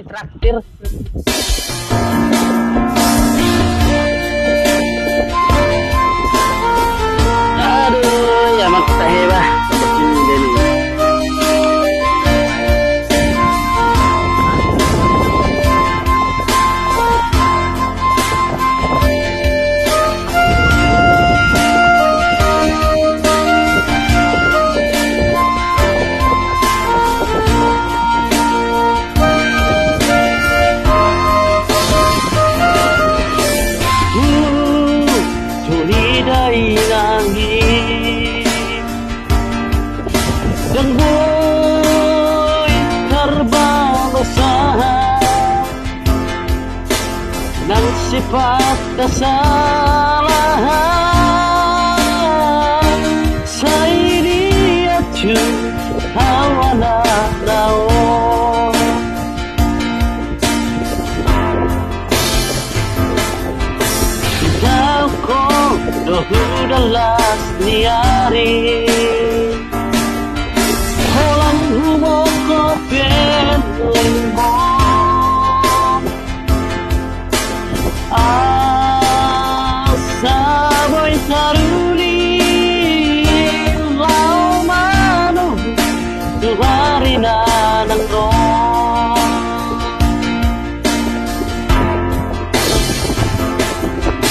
Traktir. Aduh, ya maksa hebat. Dainangi dan boy terbalosahan nang sifat kesalahan saya dia cu hawana raon Dohudalas niari Holang humong kopien lembong Asaboy taruli Lau manu Tuhari na ng rong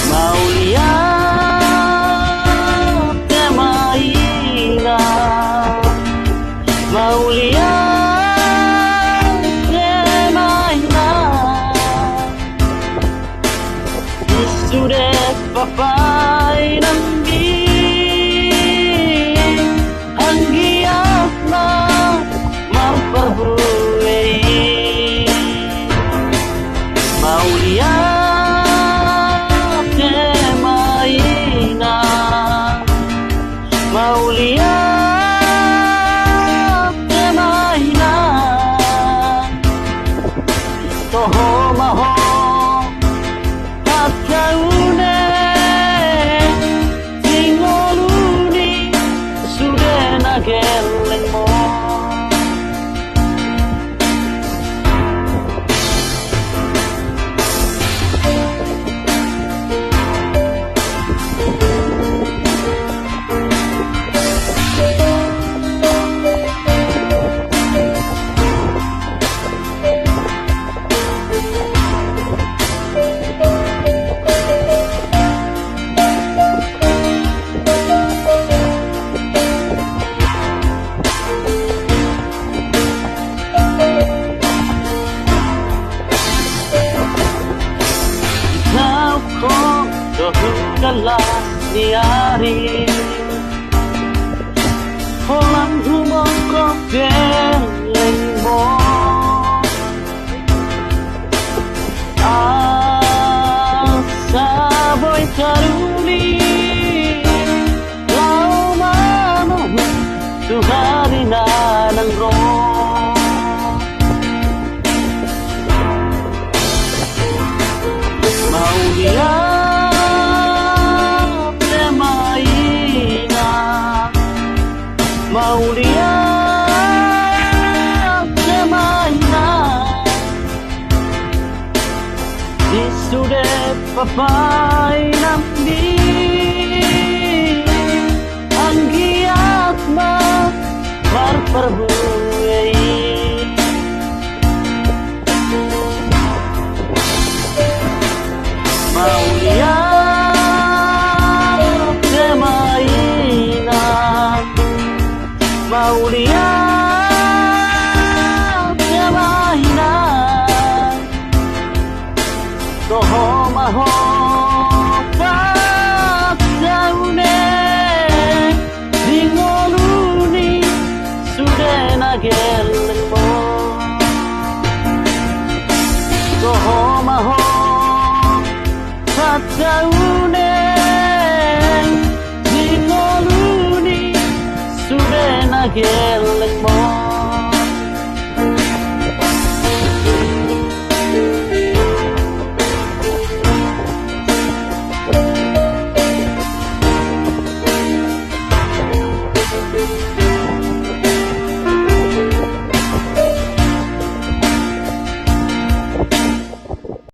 Maulian sudah papai nambi anggiat na memperbuai mau lihat maina mau lihat maina toho maho kaune ngolukku sudah nageleng mo Dohudalas niari Holang humong kopien lembong Asaboy taruli Lau manu Tuhari na ng rong Mau lihat mau lihat mainan di sudah papai nambi anggiat mah berperbuai mau lihat mau lihat mainan toho maho padaune di ngolukku sudah nageleng mo toho maho padaune di ngolukku sudah nageleng